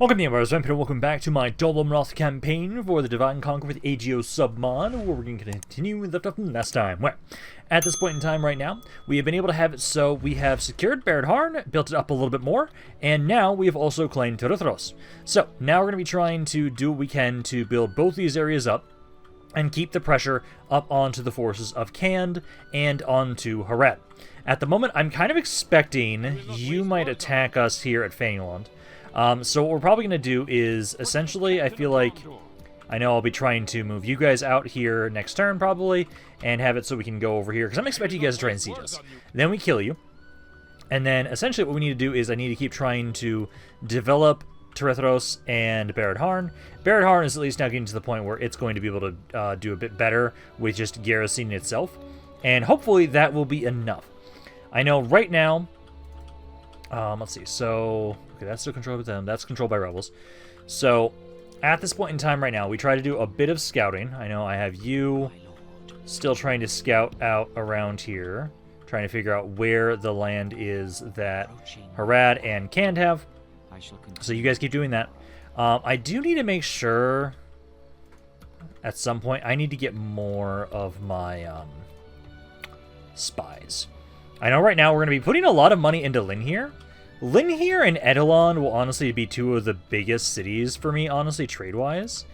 Welcome to Rampaned, and welcome back to my Dol Amroth campaign for the Divide and Conquer with AGO submod, where we're going to continue with the stuff from last time. Where, at this point in time right now, we have been able to have it so we have secured Barad Harn, built it up a little bit more, and now we have also claimed Tir Ethraid. So, now we're going to be trying to do what we can to build both these areas up, and keep the pressure up onto the forces of Khand and onto Harad. At the moment, I'm kind of expecting you might attack us here at Fangland. So what we're probably going to do is, essentially, I feel like, I know I'll be trying to move you guys out here next turn, probably, and have it so we can go over here, because I'm expecting you guys to try and siege us. Then we kill you, and then, essentially, what we need to do is I need to keep trying to develop Tir Ethraid and Barad Harn. Barad Harn is at least now getting to the point where it's going to be able to do a bit better with just garrisoning itself, and hopefully that will be enough. I know right now, let's see, so, okay, that's still controlled by them, that's controlled by rebels. So, at this point in time right now, we try to do a bit of scouting. I know I have you still trying to scout out around here, trying to figure out where the land is that Harad and Khand have. So you guys keep doing that. I do need to make sure, at some point, I need to get more of my spies. I know right now we're going to be putting a lot of money into Linhir. Linhir and Edelon will honestly be two of the biggest cities for me, honestly, trade-wise.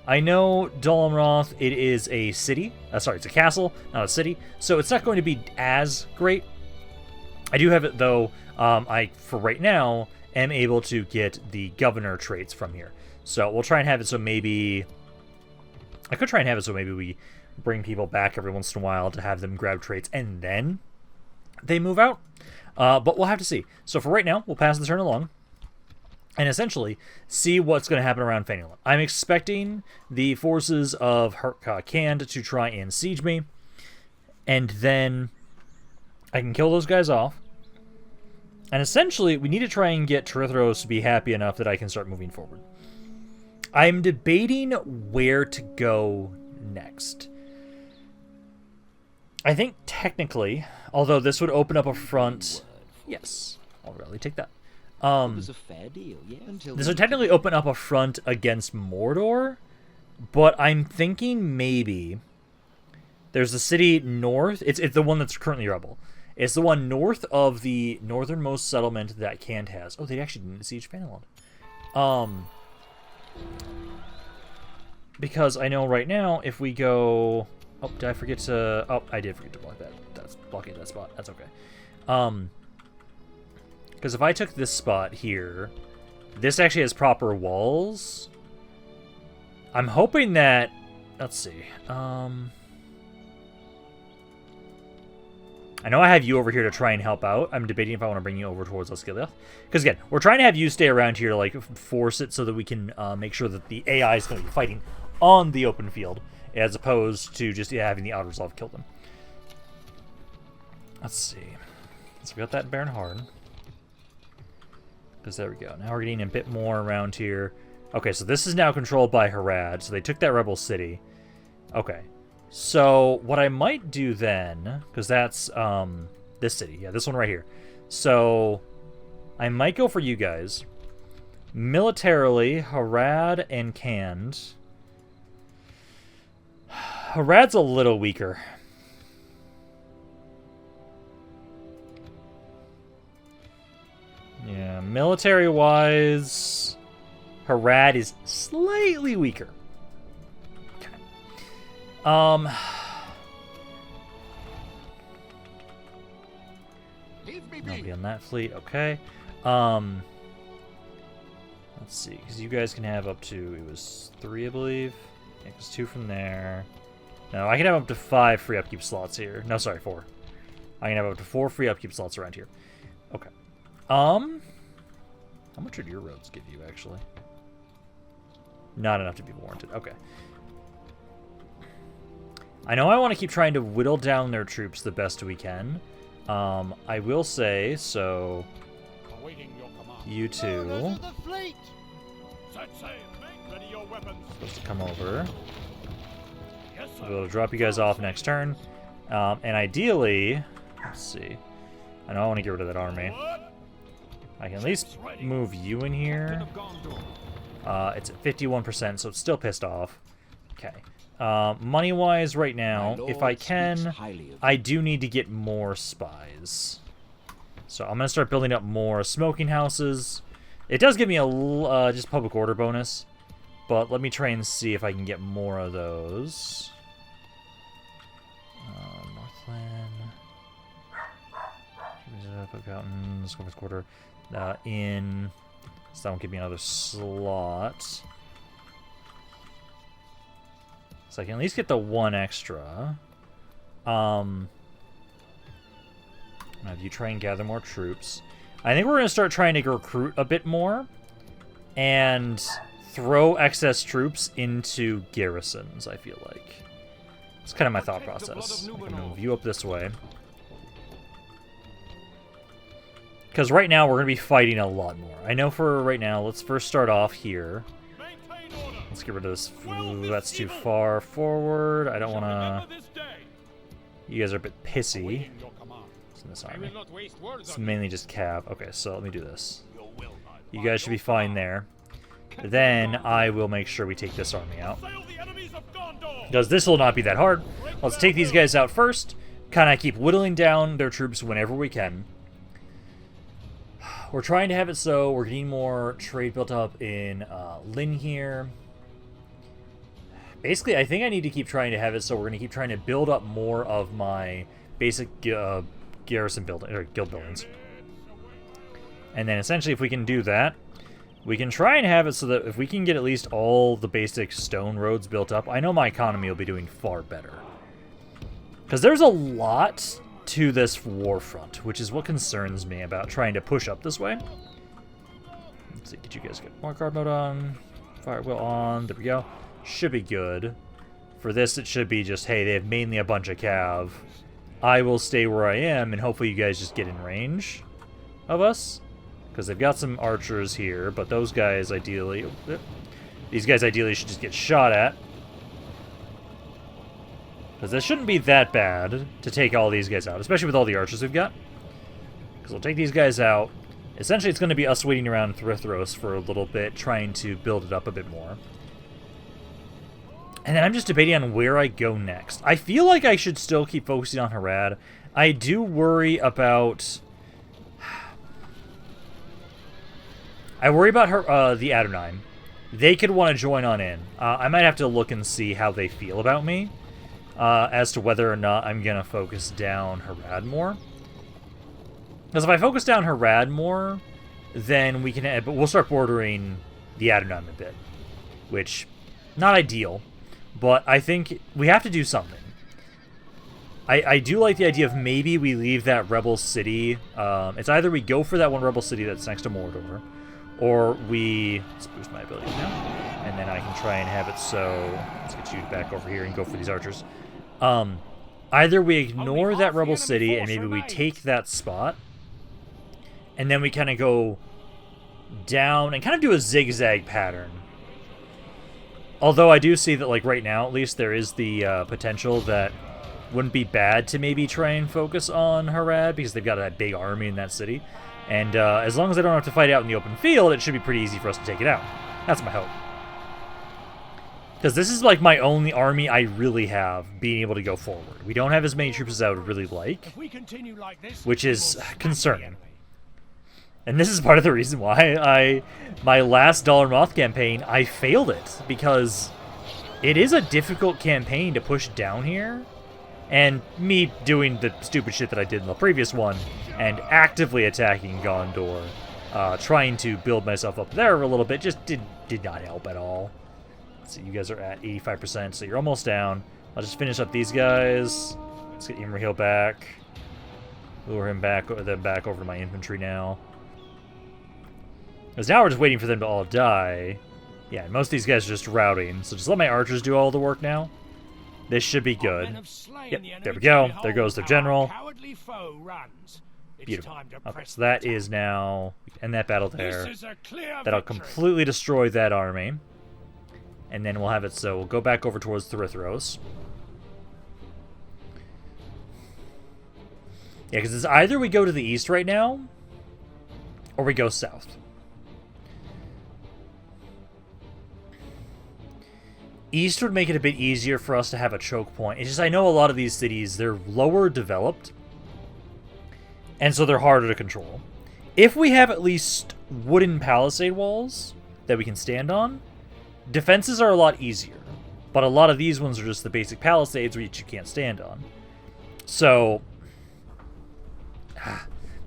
I know Dol Amroth, it is a city. Sorry, it's a castle, not a city. So it's not going to be as great. I do have it, though, for right now, am able to get the governor traits from here. So we'll try and have it so maybe... I could try and have it so maybe we bring people back every once in a while to have them grab traits and then they move out. But we'll have to see. So for right now, we'll pass the turn along and essentially see what's going to happen around Fangland. I'm expecting the forces of Khand to try and siege me, and then I can kill those guys off. And essentially, we need to try and get Tir Ethraid to be happy enough that I can start moving forward. I'm debating where to go next. I think technically, although this would open up a front... Yes, I'll really take that. This would technically open up a front against Mordor, but I'm thinking maybe there's a city north. It's the one that's currently rebel. It's the one north of the northernmost settlement that Khand has. Oh, they actually didn't siege Fangland. Because I know right now, if we go... Oh, did I forget to... Oh, I did forget to block that. That's blocking that spot. That's okay. Because if I took this spot here, this actually has proper walls. I'm hoping that... Let's see. I know I have you over here to try and help out. I'm debating if I want to bring you over towards Osgiliath. Because again, we're trying to have you stay around here to like force it so that we can make sure that the AI is going to be fighting on the open field, as opposed to just having the outer resolve kill them. Let's see. So we got that Baron Harn. Because there we go. Now we're getting a bit more around here. Okay, so this is now controlled by Harad. So they took that rebel city. Okay. So what I might do then, because that's this city. Yeah, this one right here. So I might go for you guys. Militarily, Harad and Khand. Harad's a little weaker. Yeah, military-wise, Harad is slightly weaker. Okay. I'll be on that fleet. Okay. Let's see, because you guys can have up to, it was 3, I believe. Yeah, because 2 from there. No, I can have up to 5 free upkeep slots here. No, sorry, 4. I can have up to 4 free upkeep slots around here. Okay. How much would your roads give you, actually? Not enough to be warranted. Okay. I know I want to keep trying to whittle down their troops the best we can. I will say, so... You two... Supposed to come over. We'll drop you guys off next turn. And ideally... Let's see. I know I want to get rid of that army. I can at least move you in here. It's at 51%, so it's still pissed off. Okay. Money-wise right now, if I can, I do need to get more spies. So I'm going to start building up more smoking houses. It does give me a just public order bonus, but let me try and see if I can get more of those. Northland. Mountains, Corpus Quarter. In... So that won't give me another slot. So I can at least get the one extra. Have you try and gather more troops. I think we're going to start trying to recruit a bit more. And throw excess troops into garrisons, I feel like. It's kind of my thought process. I'm going to move you up this way. Because right now we're going to be fighting a lot more. I know for right now, let's first start off here. Let's get rid of this. Ooh, that's too far forward. I don't want to... You guys are a bit pissy. What's in this army? It's mainly just cav. Okay, so let me do this. You guys should be fine there. Then I will make sure we take this army out. Because this will not be that hard. Let's take these guys out first. Kind of keep whittling down their troops whenever we can. We're trying to have it so we're getting more trade built up in Lynn here. Basically, I think I need to keep trying to have it so we're going to keep trying to build up more of my basic garrison building or guild buildings. And then essentially, if we can do that, we can try and have it so that if we can get at least all the basic stone roads built up, I know my economy will be doing far better. Because there's a lot to this war front, which is what concerns me about trying to push up this way. Let's see, get you guys get more guard mode on, fire wheel on, there we go. Should be good. For this, it should be just, hey, they have mainly a bunch of cav. I will stay where I am, and hopefully you guys just get in range of us. Because they've got some archers here, but those guys ideally... These guys ideally should just get shot at. Because this shouldn't be that bad to take all these guys out, especially with all the archers we've got. Because we'll take these guys out. Essentially, it's going to be us waiting around Thrithros for a little bit, trying to build it up a bit more. And then I'm just debating on where I go next. I feel like I should still keep focusing on Harad. I do worry about... I worry about her, the Adonai. They could want to join on in. I might have to look and see how they feel about me. As to whether or not I'm going to focus down Harad more. Because if I focus down Harad more, then we can... But we'll start bordering the Adonai a bit. Which, not ideal. But I think we have to do something. I do like the idea of maybe we leave that rebel city. It's either we go for that one rebel city that's next to Mordor, or we... Let's boost my ability now. And then I can try and have it so... Let's get you back over here and go for these archers. Either we ignore that rebel city and maybe we take that spot, and then we kind of go down and kind of do a zigzag pattern. Although I do see that, like, right now, at least, there is the potential that wouldn't be bad to maybe try and focus on Harad, because they've got that big army in that city. And as long as I don't have to fight out in the open field, it should be pretty easy for us to take it out. That's my hope. Because this is, like, my only army I really have being able to go forward. We don't have as many troops as I would really like, which is concerning. And this is part of the reason why my last Dol Amroth campaign, I failed it. Because it is a difficult campaign to push down here. And me doing the stupid shit that I did in the previous one, and actively attacking Gondor, trying to build myself up there a little bit, just did not help at all. So you guys are at 85%, so you're almost down. I'll just finish up these guys. Let's get Imrahil back. Lure him back, them back over to my infantry now. Because now we're just waiting for them to all die. Yeah, most of these guys are just routing, so just let my archers do all the work now. This should be good. Yep, there we go. There goes their general. Beautiful. Okay, so that is now... End that battle there. That'll completely destroy that army. And then we'll have it so we'll go back over towards Thrithros. Yeah, because it's either we go to the east right now, or we go south. East would make it a bit easier for us to have a choke point. It's just I know a lot of these cities, they're lower developed, and so they're harder to control. If we have at least wooden palisade walls that we can stand on, defenses are a lot easier. But a lot of these ones are just the basic palisades which you can't stand on. So,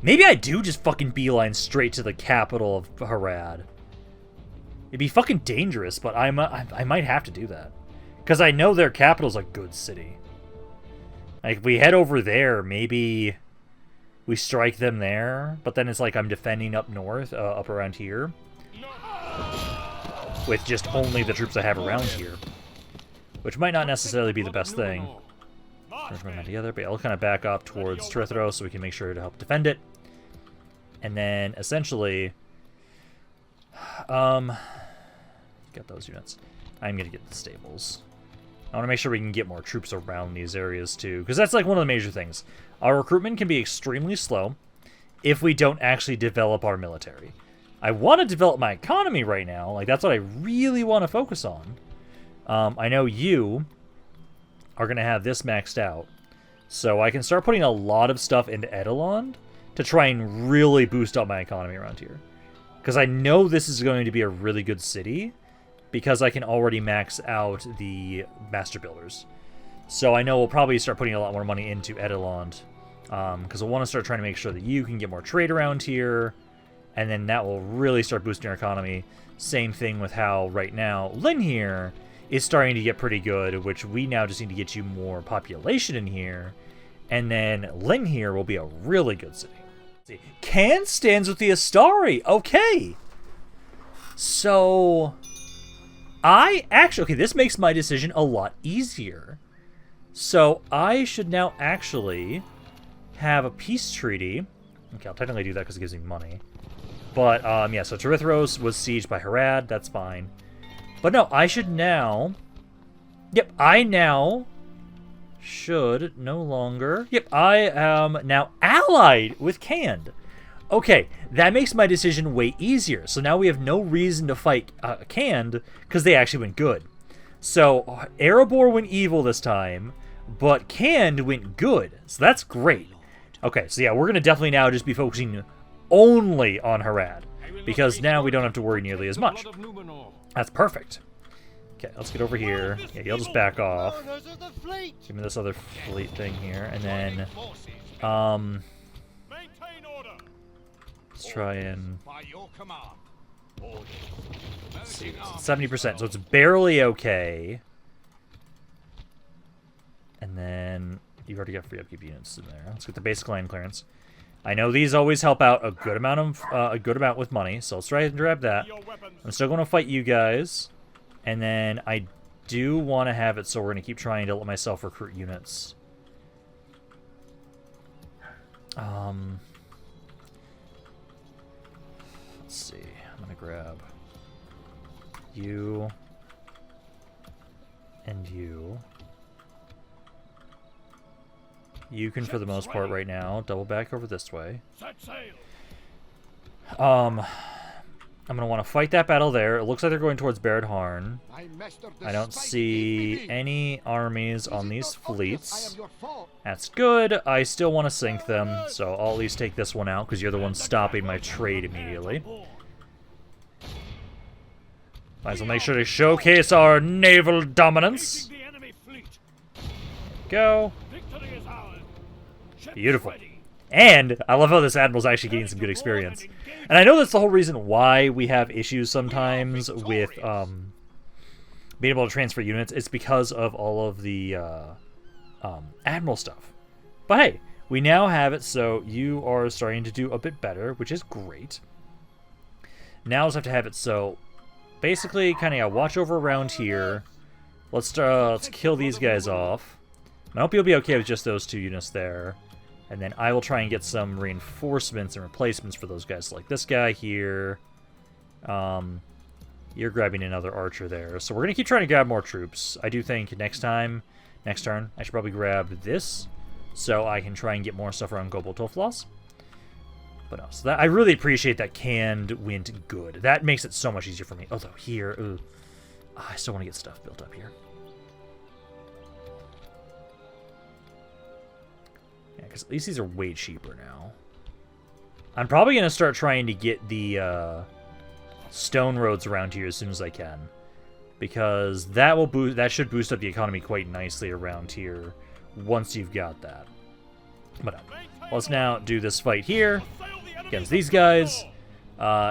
maybe I do just fucking beeline straight to the capital of Harad. It'd be fucking dangerous, but I might have to do that. Because I know their capital's a good city. Like, if we head over there, maybe we strike them there. But then it's like I'm defending up north, up around here. With just only the troops I have around here. Which might not necessarily be the best thing. Bring that together, but yeah, I'll kind of back up towards Tir Ethraid so we can make sure to help defend it. And then, essentially... get those units. I'm going to get the stables. I want to make sure we can get more troops around these areas too, because that's like one of the major things. Our recruitment can be extremely slow if we don't actually develop our military. I want to develop my economy right now. Like, that's what I really want to focus on. I know you are going to have this maxed out, so I can start putting a lot of stuff into Edelond to try and really boost up my economy around here. Because I know this is going to be a really good city, because I can already max out the Master Builders. So I know we'll probably start putting a lot more money into Edelond, because we'll want to start trying to make sure that you can get more trade around here, and then that will really start boosting our economy. Same thing with how, right now, Lynn here is starting to get pretty good, which we now just need to get you more population in here, and then Lynn here will be a really good city. Let's see. Can stands with the Astari. Okay. So, okay, this makes my decision a lot easier. So, I should now actually have a peace treaty. Okay, I'll technically do that because it gives me money. But, yeah, so Tir Ethraid was sieged by Harad. That's fine. But no, I should now... Yep, I now should no longer... Yep, I am now allied with Cand. Okay, that makes my decision way easier. So now we have no reason to fight Cand, because they actually went good. So, Erebor went evil this time, but Cand went good. So that's great. Okay, so yeah, we're going to definitely now just be focusing only on Harad, because now we don't have to worry nearly as much. That's perfect. Okay, let's get over here. Yeah, you'll just back off. Give me this other fleet thing here, and then... let's try and... Let's see, 70%, so it's barely okay. And then... You've already got free upkeep units in there. Let's get the basic land clearance. I know these always help out a good amount with money, so let's try and grab that. I'm still going to fight you guys, and then I do want to have it so we're going to keep trying to let myself recruit units. Let's see. I'm going to grab you and you. You can, for the most part, right now, double back over this way. I'm going to want to fight that battle there. It looks like they're going towards Barad Harn. I don't see any armies on these fleets. That's good. I still want to sink them, so I'll at least take this one out, because you're the one stopping my trade immediately. Might as well make sure to showcase our naval dominance. There we go. Beautiful. And I love how this admiral's actually getting some good experience. And I know that's the whole reason why we have issues sometimes with being able to transfer units. It's because of all of the admiral stuff. But hey, we now have it, so you are starting to do a bit better, which is great. Now let's have to have it so basically kind of watch over around here. Let's kill these guys off. I hope you'll be okay with just those two units there. And then I will try and get some reinforcements and replacements for those guys, like this guy here. You're grabbing another archer there. So we're going to keep trying to grab more troops. I do think next turn, I should probably grab this, so I can try and get more stuff around Gobel Toflos. But no, so that, I really appreciate that canned wind good. That makes it so much easier for me. Although here, I still want to get stuff built up here. Yeah, because at least these are way cheaper now. I'm probably going to start trying to get the stone roads around here as soon as I can. Because that will boost, that should boost up the economy quite nicely around here once you've got that. But let's now do this fight here against these guys.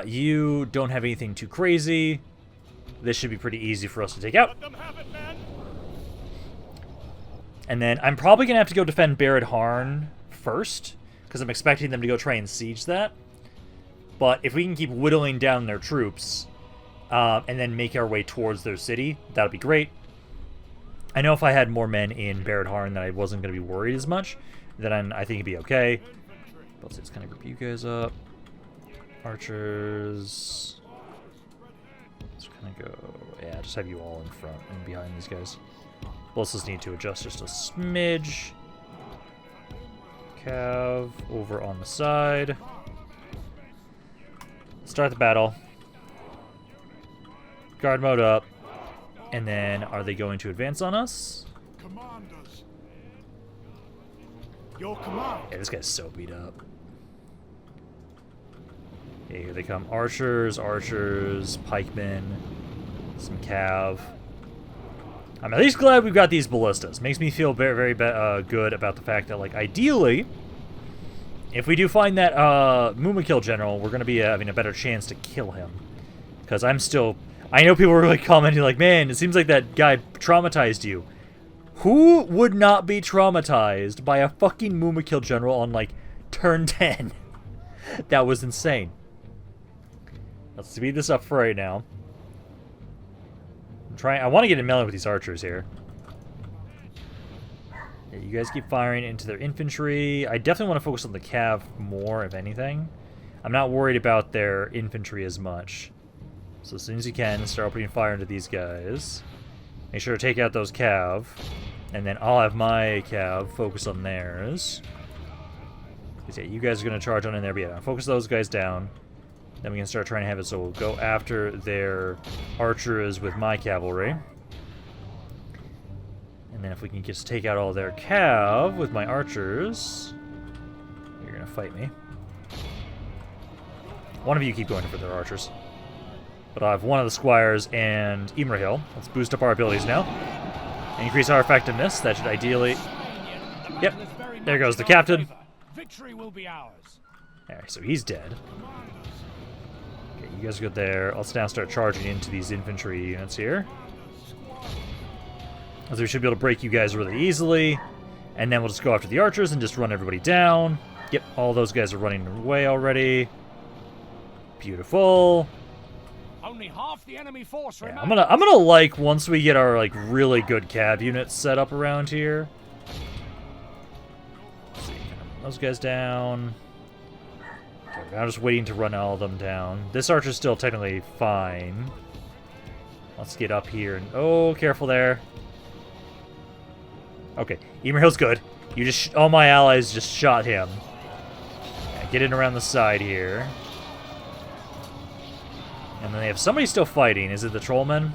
You don't have anything too crazy. This should be pretty easy for us to take out. And then I'm probably going to have to go defend Barad Harn first, because I'm expecting them to go try and siege that. But if we can keep whittling down their troops, and then make our way towards their city, that would be great. I know if I had more men in Barad Harn, that I wasn't going to be worried as much. Then I think it'd be okay. But let's kind of group you guys up. Archers. Let's kind of go... Yeah, just have you all in front and behind these guys. Let's just need to adjust just a smidge. Cav over on the side. Start the battle. Guard mode up. And then, are they going to advance on us? Commanders. Your command. Yeah, this guy's so beat up. Okay, here they come. Archers, pikemen, some cav. I'm at least glad we've got these ballistas. Makes me feel very, very good about the fact that, like, ideally, if we do find that Mumakil general, we're going to be having a better chance to kill him. Because I'm still... I know people were really commenting, like, man, it seems like that guy traumatized you. Who would not be traumatized by a fucking Mumakil general on, like, turn 10? That was insane. Let's speed this up for right now. I want to get in melee with these archers here. Yeah, you guys keep firing into their infantry. I definitely want to focus on the cav more, if anything. I'm not worried about their infantry as much. So as soon as you can, start opening fire into these guys. Make sure to take out those cav. And then I'll have my cav focus on theirs. Because yeah, you guys are going to charge on in there, but yeah, focus those guys down. Then we can start trying to have it so we'll go after their archers with my cavalry. And then if we can just take out all their cav with my archers... You're going to fight me. One of you keep going for their archers. But I have one of the squires and Imrahil. Let's boost up our abilities now. Increase our effectiveness. That should ideally... Yep. There goes the captain. Victory will be ours. Alright, so he's dead. Okay, you guys are good there. Let's now start charging into these infantry units here. As we should be able to break you guys really easily. And then we'll just go after the archers and just run everybody down. Yep, all those guys are running away already. Beautiful. Only half the enemy force Yeah, remains. I'm gonna like once we get our like really good cav units set up around here. Let's see, those guys down. Okay, I'm just waiting to run all of them down. This archer's still technically fine. Let's get up here and oh, careful there. Okay, Emerhill's good. You just all my allies just shot him. Yeah, get in around the side here. And then they have somebody still fighting. Is it the Trollmen?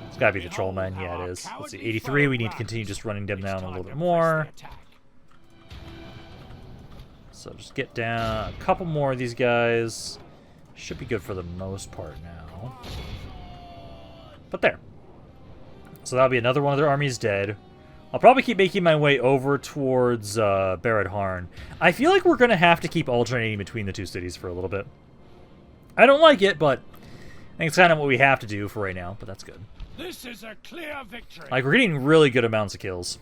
It's gotta be the Trollmen. Yeah, it is. Let's see, 83. We need to continue just running them down a little bit more. So just get down a couple more of these guys. Should be good for the most part now. But there. So that'll be another one of their armies dead. I'll probably keep making my way over towards Barad Harn. I feel like we're going to have to keep alternating between the two cities for a little bit. I don't like it, but I think it's kind of what we have to do for right now, but that's good. This is a clear victory. Like, we're getting really good amounts of kills.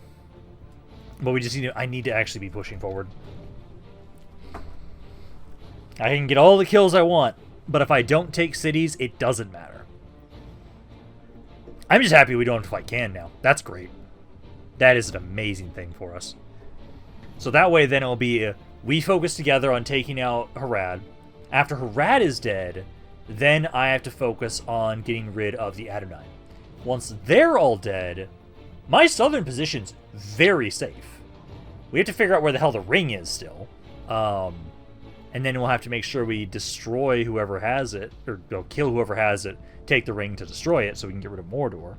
But we just need to, I need to actually be pushing forward. I can get all the kills I want, but if I don't take cities, it doesn't matter. I'm just happy we don't have to fight Can now. That's great. That is an amazing thing for us. So that way, then it'll be, we focus together on taking out Harad. After Harad is dead, then I have to focus on getting rid of the Adonai. Once they're all dead, my southern position's very safe. We have to figure out where the hell the ring is still. And then we'll have to make sure we destroy whoever has it, or kill whoever has it, take the ring to destroy it so we can get rid of Mordor.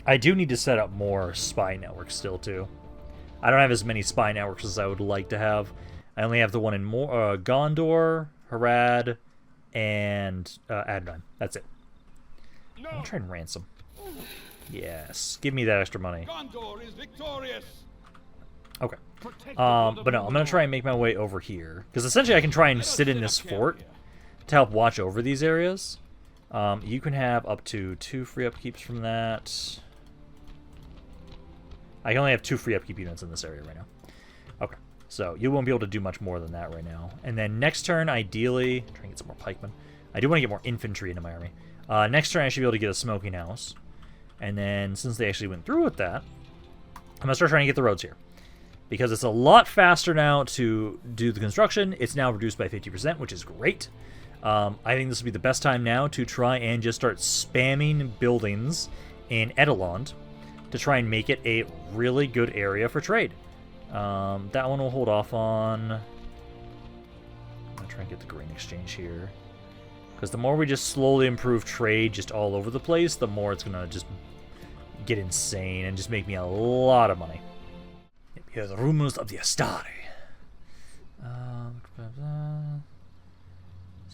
I do need to set up more spy networks still, too. I don't have as many spy networks as I would like to have. I only have the one in Gondor, Harad, and Adnan. That's it. I'm going to try and ransom. Yes, give me that extra money. Gondor is victorious. Okay. But no, I'm going to try and make my way over here. Because essentially I can try and sit in this fort to help watch over these areas. You can have up to 2 free upkeeps from that. I can only have 2 free upkeep units in this area right now. Okay. So you won't be able to do much more than that right now. And then next turn, ideally... try and get some more pikemen. I do want to get more infantry into my army. Next turn I should be able to get a smoking house. And then, since they actually went through with that, I'm going to start trying to get the roads here. Because it's a lot faster now to do the construction. It's now reduced by 50%, which is great. I think this will be the best time now to try and just start spamming buildings in Edelond to try and make it a really good area for trade. That one we'll hold off on. I'm going to try and get the grain exchange here. Because the more we just slowly improve trade just all over the place, the more it's going to just get insane and just make me a lot of money. Hear the rumors of the Astari.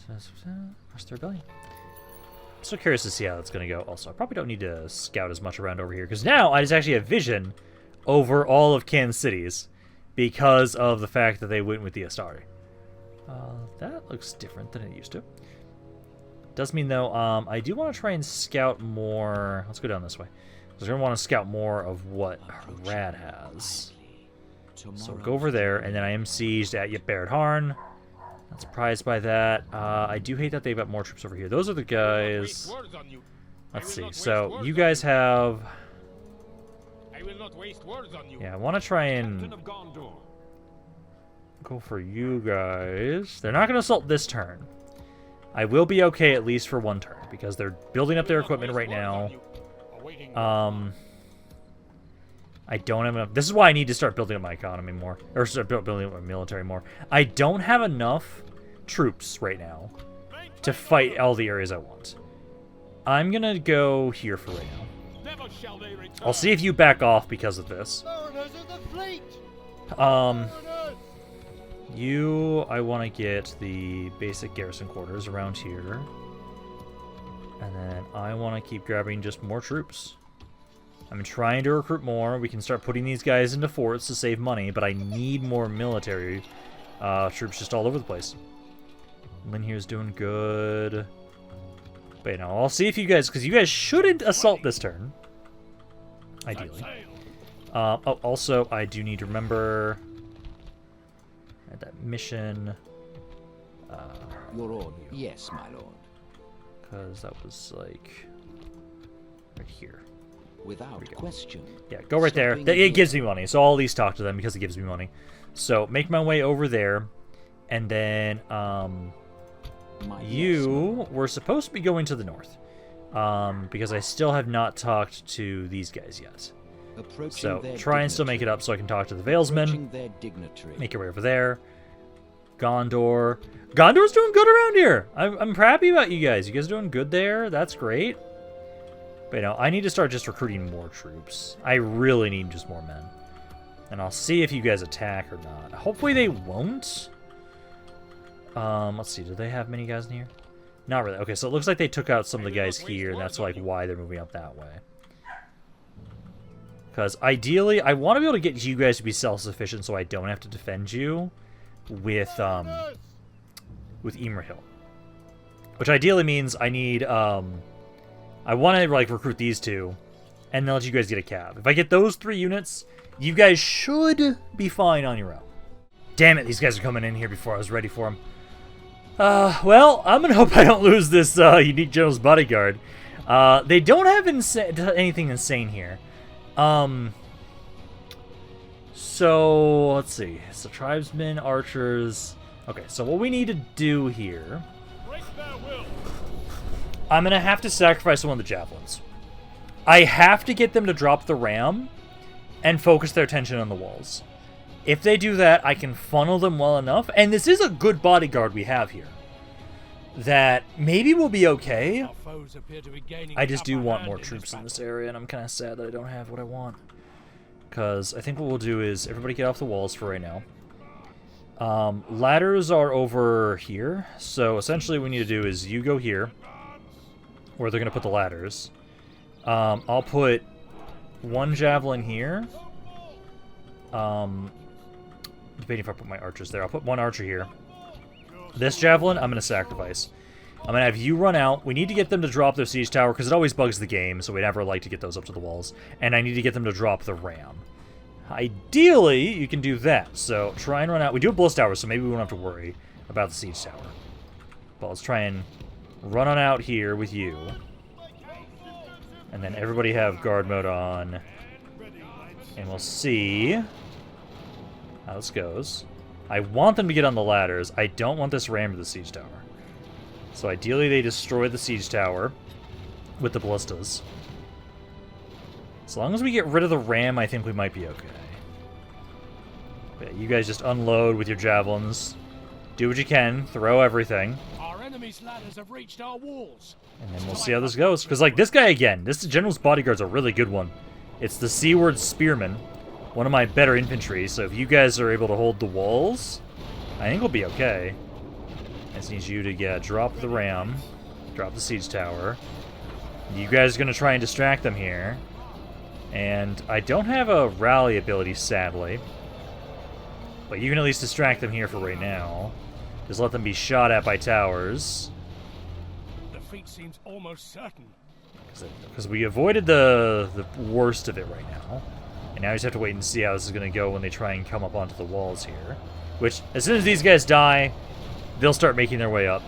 Where's the rebellion? I'm so curious to see how that's going to go. Also, I probably don't need to scout as much around over here, because now I just actually have vision over all of Kansas cities because of the fact that they went with the Astari. That looks different than it used to. Does mean, though, I do want to try and scout more. Let's go down this way. Because we're going to want to scout more of what Rad has. So we'll go over there, and then I am sieged at Barad Harn. Not surprised by that. I do hate that they've got more troops over here. Those are the guys. Let's see. So you guys have... yeah, I want to try and go for you guys. They're not going to assault this turn. I will be okay at least for one turn, because they're building up their equipment right now. I don't have enough. This is why I need to start building up my economy more. Or start building up my military more. I don't have enough troops right now to fight all the areas I want. I'm going to go here for right now. I'll see if you back off because of this. I want to get the basic garrison quarters around here. And then I want to keep grabbing just more troops. I'm trying to recruit more. We can start putting these guys into forts to save money, but I need more military troops just all over the place. Lynn here's doing good. But, you know, I'll see if you guys... because you guys shouldn't assault this turn. Ideally. Also, I do need to remember... that mission... Your order. Yes, my lord. Because that was, like... right here. Without question. Yeah, go right there. It gives me money, so I'll at least talk to them because it gives me money. So, make my way over there. And then, you were supposed to be going to the north. Because I still have not talked to these guys yet. So, try and still make it up so I can talk to the Valesmen. Make your way over there. Gondor. Gondor's doing good around here. I'm happy about you guys. You guys are doing good there. That's great. But, you know, I need to start just recruiting more troops. I really need just more men. And I'll see if you guys attack or not. Hopefully they won't. Let's see. Do they have many guys in here? Not really. Okay, so it looks like they took out some of the guys here, and that's, like, why they're moving up that way. Because, ideally, I want to be able to get you guys to be self-sufficient so I don't have to defend you with Emerhill. Which ideally means I need, I want to, like, recruit these two, and then let you guys get a cab. If I get those 3 units, you guys should be fine on your own. Damn it, these guys are coming in here before I was ready for them. Well, I'm going to hope I don't lose this Unique General's Bodyguard. They don't have anything insane here. So, let's see. So, tribesmen, archers. Okay, so what we need to do here... I'm going to have to sacrifice one of the javelins. I have to get them to drop the ram and focus their attention on the walls. If they do that, I can funnel them well enough. And this is a good bodyguard we have here. That maybe will be okay. Our foes appear to be gaining I just the do upper want hand more in troops this in this battle. area, and I'm kind of sad that I don't have what I want. Because I think what we'll do is everybody get off the walls for right now. Ladders are over here, so essentially what we need to do is you go here, where they're going to put the ladders. I'll put one javelin here. Debating if I put my archers there. I'll put one archer here. This javelin, I'm going to sacrifice. I'm going to have you run out. We need to get them to drop their siege tower, because it always bugs the game, so we never like to get those up to the walls. And I need to get them to drop the ram. Ideally, you can do that. So try and run out. We do have bliss towers, so maybe we won't have to worry about the siege tower. But let's try and run on out here with you. And then everybody have guard mode on. And we'll see how this goes. I want them to get on the ladders. I don't want this ram to the siege tower. So ideally they destroy the siege tower with the ballistas. As long as we get rid of the ram, I think we might be okay. But you guys just unload with your javelins. Do what you can. Throw everything. Our enemy's ladders have reached our walls. And then we'll see how this goes. Because, like, this guy again, this General's Bodyguard's a really good one. It's the Seaward Spearman. One of my better infantry. So if you guys are able to hold the walls, I think we'll be okay. I just need you to drop the ram. Drop the siege tower. You guys are going to try and distract them here. And I don't have a rally ability, sadly. But you can at least distract them here for right now. Just let them be shot at by towers. Defeat seems almost certain. Because we avoided the worst of it right now. And now we just have to wait and see how this is going to go when they try and come up onto the walls here. Which, as soon as these guys die, they'll start making their way up.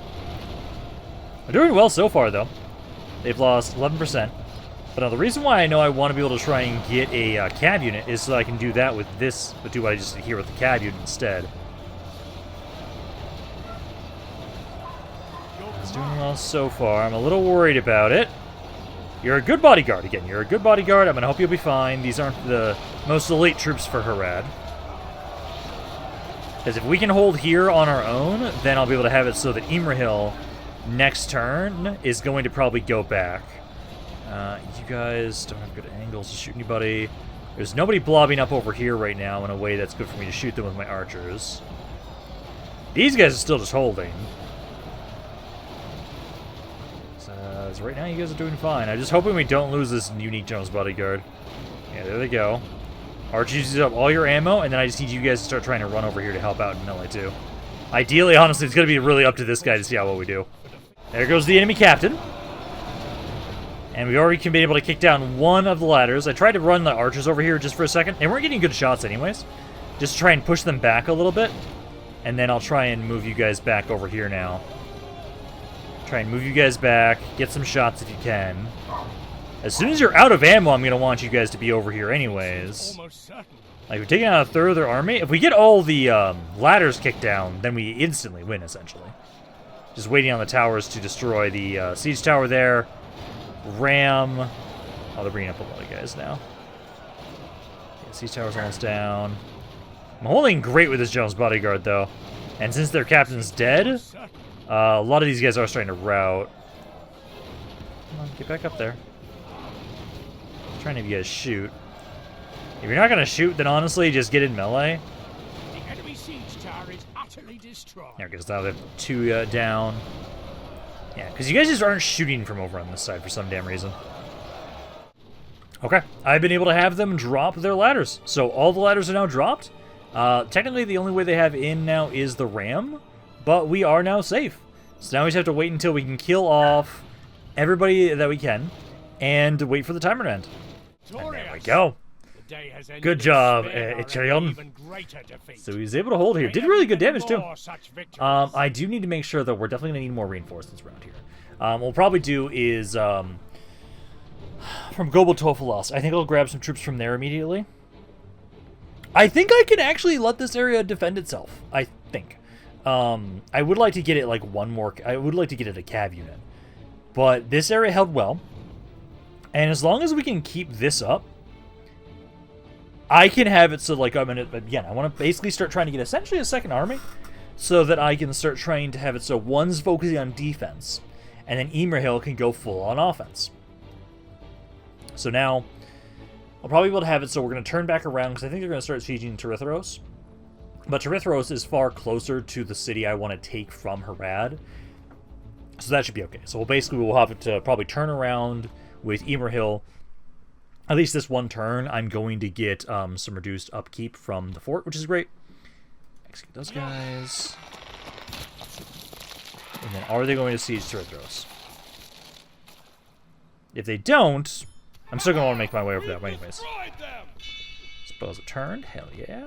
They're doing well so far, though. They've lost 11%. But now the reason why I know I want to be able to try and get a cav unit is so I can do that with this, but do what I just did here with the cav unit instead. It's doing well so far. I'm a little worried about it. You're a good bodyguard again. You're a good bodyguard. I'm going to hope you'll be fine. These aren't the most elite troops for Harad. Because if we can hold here on our own, then I'll be able to have it so that Imrahil next turn is going to probably go back. You guys don't have good angles to shoot anybody. There's nobody blobbing up over here right now in a way that's good for me to shoot them with my archers. These guys are still just holding. So right now you guys are doing fine. I'm just hoping we don't lose this unique Jones bodyguard. Yeah, there they go. Archers use up all your ammo, and then I just need you guys to start trying to run over here to help out in melee too. Ideally, honestly, it's going to be really up to this guy to see how well we do. There goes the enemy captain. And we already been able to kick down one of the ladders. I tried to run the archers over here just for a second. They weren't getting good shots anyways. Just try and push them back a little bit. And then I'll try and move you guys back over here now. Try and move you guys back. Get some shots if you can. As soon as you're out of ammo, I'm going to want you guys to be over here anyways. Almost certain. Like, we're taking out a third of their army. If we get all the ladders kicked down, then we instantly win, essentially. Just waiting on the towers to destroy the siege tower there. Ram. Oh, they're bringing up a lot of guys now. Yeah, siege tower's almost down. I'm holding great with this Jones bodyguard, though. And since their captain's dead, a lot of these guys are starting to rout. Come on, get back up there. I'm trying to have you guys shoot. If you're not going to shoot, then honestly, just get in melee. The enemy siege tower is utterly destroyed. Yeah, because now they have two down. Yeah, because you guys just aren't shooting from over on this side for some damn reason. Okay, I've been able to have them drop their ladders. So all the ladders are now dropped. Technically, the only way they have in now is the ram, but we are now safe. So now we just have to wait until we can kill off everybody that we can and wait for the timer to end. And there we go. Good job, Adrian. So he was able to hold here. Did really good damage, too. I do need to make sure that we're definitely going to need more reinforcements around here. What we'll probably do is from Gobel Tofalos. I think I'll grab some troops from there immediately. I think I can actually let this area defend itself. I think. I would like to get it like one more. I would like to get it a cav unit. But this area held well. And as long as we can keep this up, I can have it so, like, I'm gonna, again, I want to basically start trying to get essentially a second army so that I can start trying to have it so one's focusing on defense and then Emerhill can go full on offense. So now I'll probably be able to have it so we're going to turn back around because I think they're going to start sieging Tir Ethraid. But Tir Ethraid is far closer to the city I want to take from Harad. So that should be okay. So we'll have to probably turn around with Emerhill. At least this one turn, I'm going to get some reduced upkeep from the fort, which is great. Execute those guys. And then are they going to siege Tir Ethraid? If they don't, I'm still going to want to make my way over that way anyways. Suppose it turned? Hell yeah.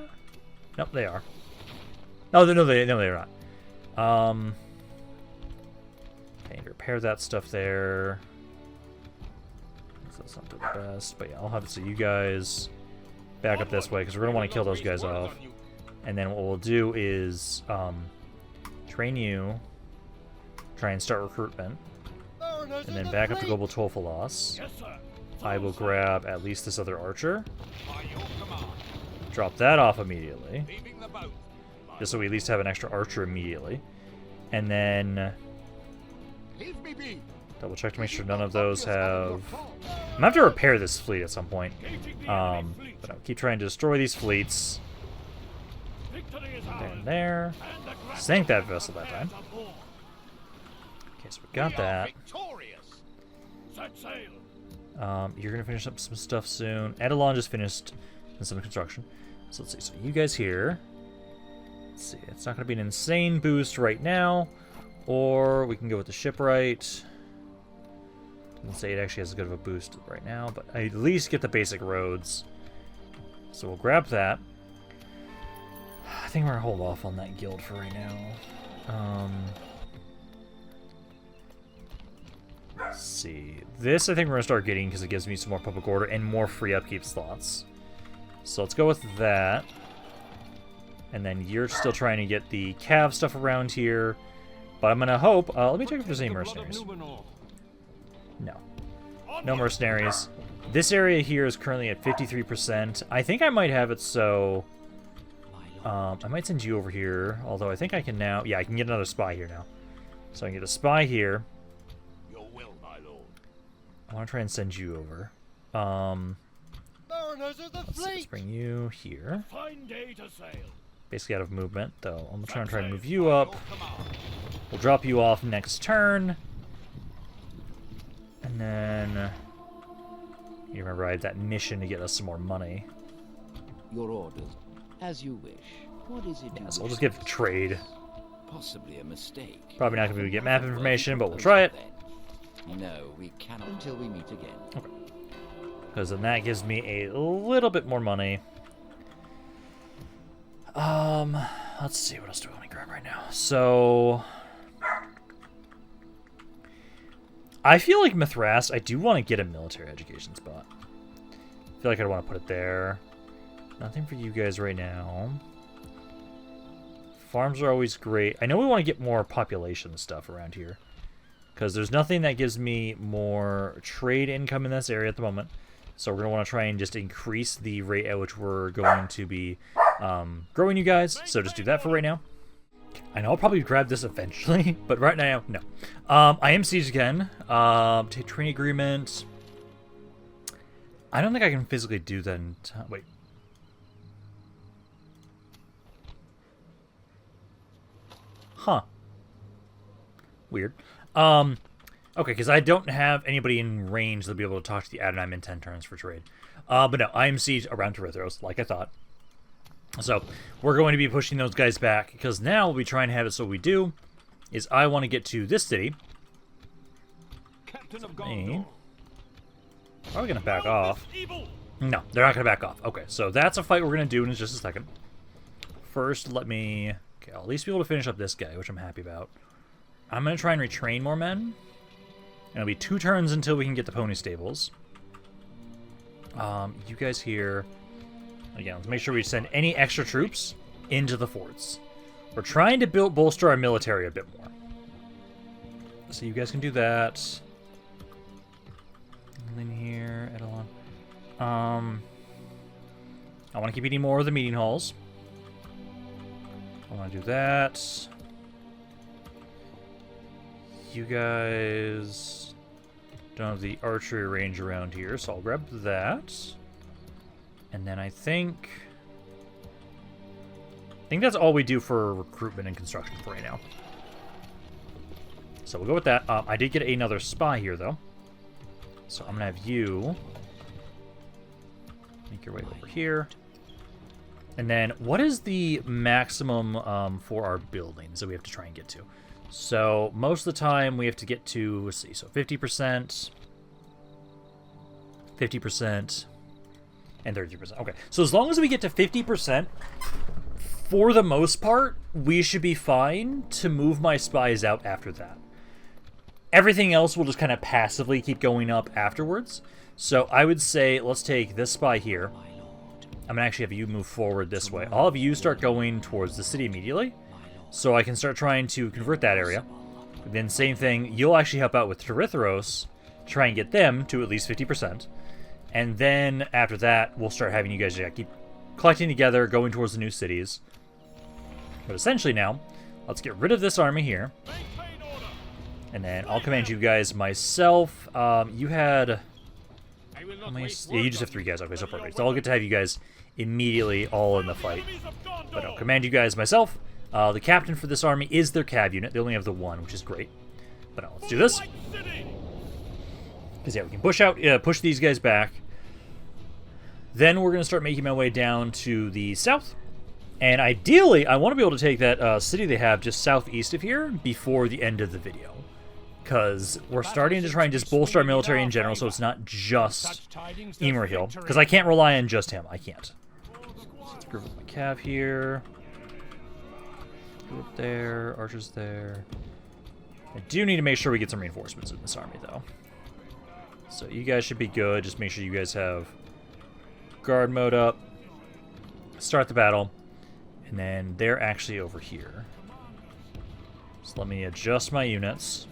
Nope, they are. No, they're not. Okay, repair that stuff there. So that's not the best, but yeah, I'll have it so you guys back up this way because we're going to want to kill those guys off. And then what we'll do is train you, try and start recruitment, and then back up to Global Tolfalos. I will grab at least this other archer. Drop that off immediately. Just so we at least have an extra archer immediately. And then double check to make sure none of those have... I'm gonna have to repair this fleet at some point. But I'll keep trying to destroy these fleets. There and there. Sank that vessel that time. Okay, so we got that. You're gonna finish up some stuff soon. Edelon just finished some construction. So let's see. So you guys here. Let's see. It's not gonna be an insane boost right now, or we can go with the shipwright. Doesn't say it actually has as good of a boost right now, but I at least get the basic roads. So we'll grab that. I think we're gonna hold off on that guild for right now. Let's see. This I think we're going to start getting because it gives me some more public order and more free upkeep slots. So let's go with that. And then you're still trying to get the cav stuff around here. But I'm going to hope... let me check if there's any mercenaries. No. No mercenaries. This area here is currently at 53%. I think I might have it so... I might send you over here. Although I think I can now... Yeah, I can get another spy here now. So I can get a spy here. I want to try and send you over. Let's bring you here. Basically out of movement, though. I'm trying to move you up. We'll drop you off next turn. And then... You remember I had that mission to get us some more money. Your orders, as you wish. What is it? Yeah, so we'll just give trade. Possibly a mistake. Probably not going to be able to get map information, but we'll try it. No, we cannot until we meet again. Okay. Because then that gives me a little bit more money. Let's see, what else do I want to grab right now? So... I feel like Mithras, I do want to get a military education spot. I feel like I want to put it there. Nothing for you guys right now. Farms are always great. I know we want to get more population stuff around here. Because there's nothing that gives me more trade income in this area at the moment. So we're going to want to try and just increase the rate at which we're going to be growing you guys. So just do that for right now. I know I'll probably grab this eventually, but right now, no. I am siege again. Take trade agreement. I don't think I can physically do that in time. Wait. Huh. Weird. Okay, because I don't have anybody in range that'll be able to talk to the Adonai in 10 turns for trade. But no, I am siege around Tir Ethraid, like I thought. So, we're going to be pushing those guys back, because now we'll be trying to have it so what we do is I want to get to this city. Captain of Gondor. Probably going to back off. No, they're not going to back off. Okay, so that's a fight we're going to do in just a second. First, let me... Okay, I'll at least be able to finish up this guy, which I'm happy about. I'm going to try and retrain more men. And it'll be 2 turns until we can get the pony stables. You guys here... Again, let's make sure we send any extra troops into the forts. We're trying to bolster our military a bit more. So you guys can do that. In here, Edelon. I want to keep eating more of the meeting halls. I want to do that. You guys don't have the archery range around here, so I'll grab that. And then I think that's all we do for recruitment and construction for right now. So we'll go with that. I did get another spy here, though. So I'm going to have you make your way over here. And then what is the maximum for our buildings that we have to try and get to? So most of the time we have to get to, let's see, so 50%, 50%, and 30%. Okay, so as long as we get to 50%, for the most part, we should be fine to move my spies out after that. Everything else will just kind of passively keep going up afterwards. So I would say, let's take this spy here. I'm going to actually have you move forward this way. All of you start going towards the city immediately, so I can start trying to convert that area. Then same thing, you'll actually help out with Tir Ethraid, try and get them to at least 50%. And then after that, we'll start having you guys keep collecting together, going towards the new cities. But essentially now, let's get rid of this army here. And then I'll command you guys myself. You had... Yeah, you just have 3 guys. Okay, so perfect. So I'll get to have you guys immediately all in the fight. But I'll command you guys myself. The captain for this army is their cav unit. They only have the 1, which is great. But now let's do this. Because yeah, we can push these guys back. Then we're going to start making my way down to the south. And ideally, I want to be able to take that city they have just southeast of here before the end of the video. Because we're starting to try and just bolster our military in general, so it's not just Emerhill. Because I can't rely on just him. I can't. Let's group up my cav here. Group there. Archers there. I do need to make sure we get some reinforcements in this army, though. So you guys should be good. Just make sure you guys have guard mode up. Start the battle. And then they're actually over here. So let me adjust my units.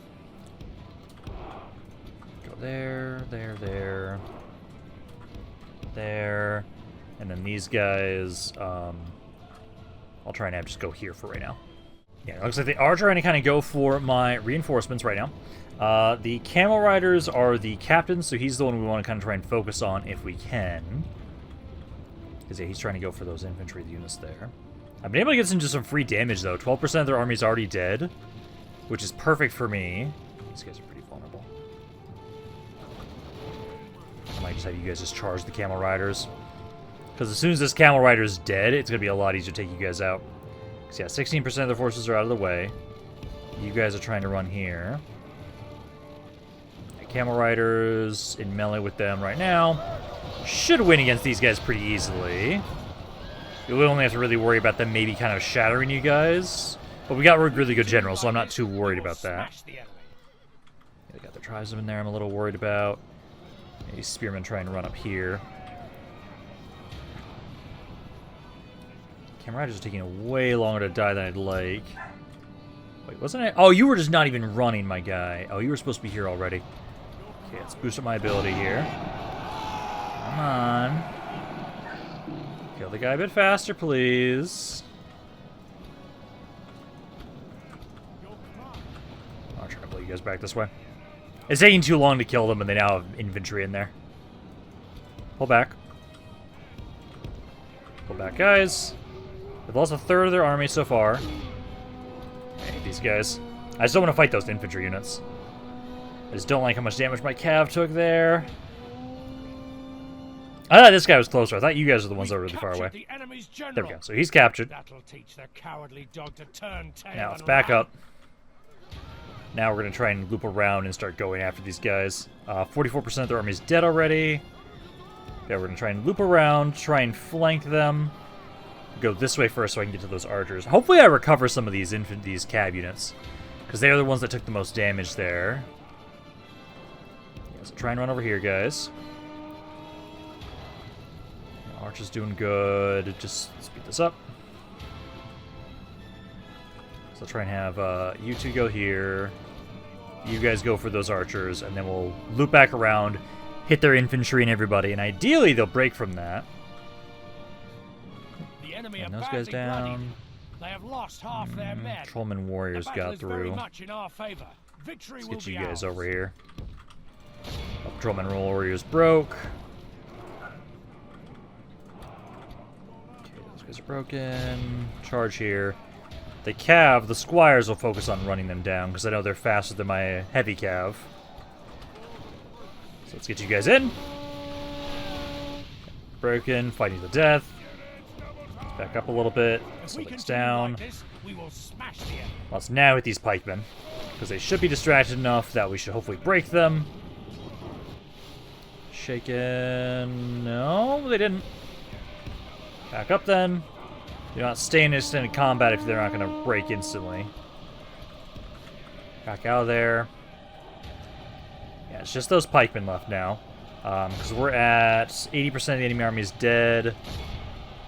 Go there, there, there. There. And then these guys, I'll try and have just go here for right now. Yeah, it looks like they are trying to kind of go for my reinforcements right now. The camel riders are the captain, so he's the one we want to kind of try and focus on if we can. Because yeah, he's trying to go for those infantry units there. I've been able to get into some free damage, though. 12% of their army's already dead, which is perfect for me. These guys are pretty vulnerable. I might just have you guys just charge the camel riders. Because as soon as this camel rider is dead, it's going to be a lot easier to take you guys out. Because yeah, 16% of their forces are out of the way. You guys are trying to run here. The camel riders in melee with them right now. Should win against these guys pretty easily. You only have to really worry about them maybe kind of shattering you guys. But we got really good generals, so I'm not too worried about that. Yeah, they got their tribesmen there I'm a little worried about. Maybe spearmen trying to run up here. Camel riders are taking way longer to die than I'd like. Wait, wasn't I? Oh, you were just not even running, my guy. Oh, you were supposed to be here already. Okay, let's boost up my ability here. Come on. Kill the guy a bit faster, please. I'll try to pull you guys back this way. It's taking too long to kill them, and they now have infantry in there. Pull back. Pull back, guys. They've lost a third of their army so far. I hate these guys. I just don't want to fight those infantry units. I just don't like how much damage my cav took there. I thought this guy was closer. I thought you guys were the ones that were really far away. There we go. So he's captured. Now let's back up. Now we're going to try and loop around and start going after these guys. 44% of their army is dead already. Yeah, we're going to try and loop around, try and flank them. Go this way first so I can get to those archers. Hopefully I recover some of these cav units, because they are the ones that took the most damage there. Yeah, so try and run over here, guys. Archer's doing good. Just speed this up. So I'll try and have you two go here. You guys go for those archers, and then we'll loop back around, hit their infantry and everybody, and ideally they'll break from that. enemy And are those guys badly down. bloodied. They have lost half their men. Trollman warriors The battle got is very through. much in our favor. Victory Let's will get be you guys ours. over here. Oh, Trollman warriors broke. Okay, those guys are broken. Charge here. The cav, the squires will focus on running them down because I know they're faster than my heavy cav. So let's get you guys in. Broken, fighting to the death. Back up a little bit. If we Something's continue down. like this, we will smash the enemy. Let's now hit these pikemen because they should be distracted enough that we should hopefully break them. Shaken. No, they didn't. Back up then. You're not staying in extended combat if they're not going to break instantly. Back out of there. Yeah, it's just those pikemen left now. Because we're at 80% of the enemy army is dead.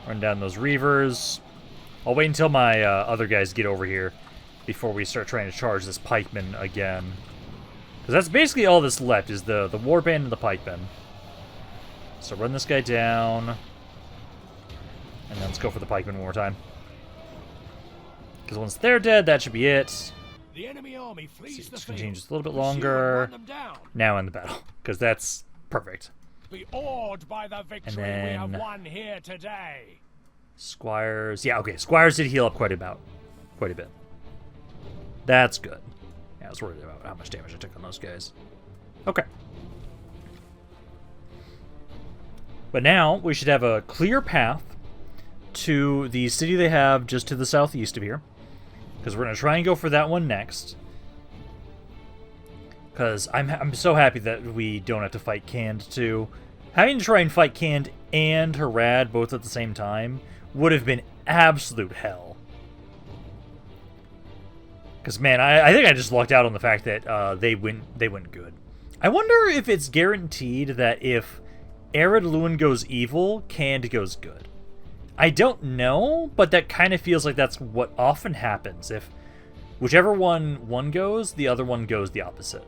Run down those reavers. I'll wait until my other guys get over here before we start trying to charge this pikeman again. Because that's basically all that's left is the warband and the pikemen. So run this guy down. And then let's go for the pikemen one more time. Because once they're dead, that should be it. The enemy army flees the It's going to field. change just a little bit Pursue and longer. run them down. Now in the battle. Because that's perfect. Be awed by the victory we have won here today. Squires. Yeah, okay. Squires did heal up quite a bit. That's good. Yeah, I was worried about how much damage I took on those guys. Okay. But now we should have a clear path to the city they have just to the southeast of here. Because we're going to try and go for that one next. Because I'm so happy that we don't have to fight Cand too. Having to try and fight Cand and Harad both at the same time would have been absolute hell. Because, man, I think I just lucked out on the fact that they went good. I wonder if it's guaranteed that if Ered Luin goes evil, Cand goes good. I don't know, but that kind of feels like that's what often happens. If whichever one goes, the other one goes the opposite.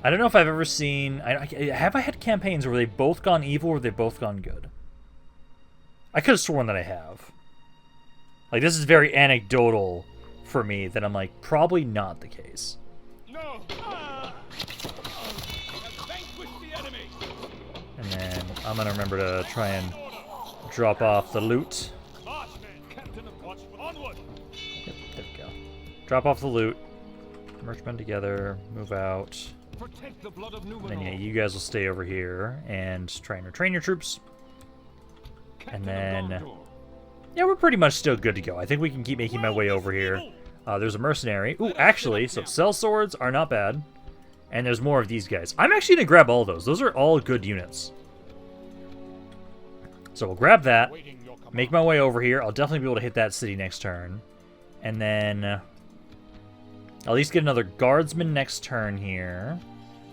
I don't know if I've ever seen... have I had campaigns where they've both gone evil or they've both gone good? I could have sworn that I have. Like, this is very anecdotal for me that I'm like, probably not the case. No! Vanquish the enemy! And then I'm going to remember to try and drop off the loot. Marchman, Captain of Watch, onward! Yep, there we go. Drop off the loot. Merge men together. Move out. Protect the blood of And then, yeah, you guys will stay over here and try and retrain your troops. And then, yeah, we're pretty much still good to go. I think we can keep making my way over here. There's a mercenary. Ooh, actually, so cell swords are not bad. And there's more of these guys. I'm actually going to grab all those. Those are all good units. So we'll grab that. Make my way over here. I'll definitely be able to hit that city next turn. And then at least get another guardsman next turn here.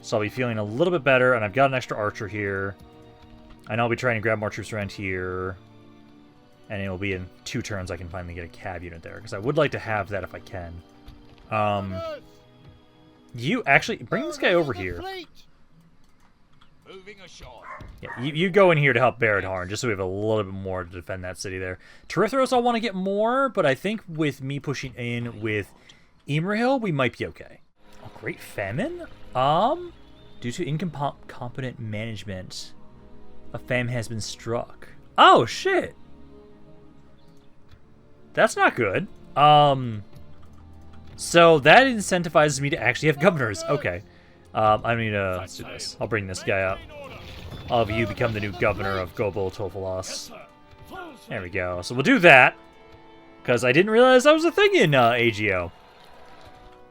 So I'll be feeling a little bit better. And I've got an extra archer here. And I'll be trying to grab more troops around here. And it'll be in 2 turns I can finally get a cav unit there. Because I would like to have that if I can. You actually... Bring this guy over here. Moving ashore. Yeah, you go in here to help Barad Harn, just so we have a little bit more to defend that city there. Tir Ethraid I'll want to get more, but I think with me pushing in with Imrahil, we might be okay. Oh, Great Famine? Due to incompetent management, a famine has been struck. Oh, shit! That's not good. So that incentivizes me to actually have governors. Okay. I need to... let's do this. I'll bring this guy up. All of you become the new governor of Gobel Tofalos. There we go. So we'll do that. Because I didn't realize that was a thing in AGO.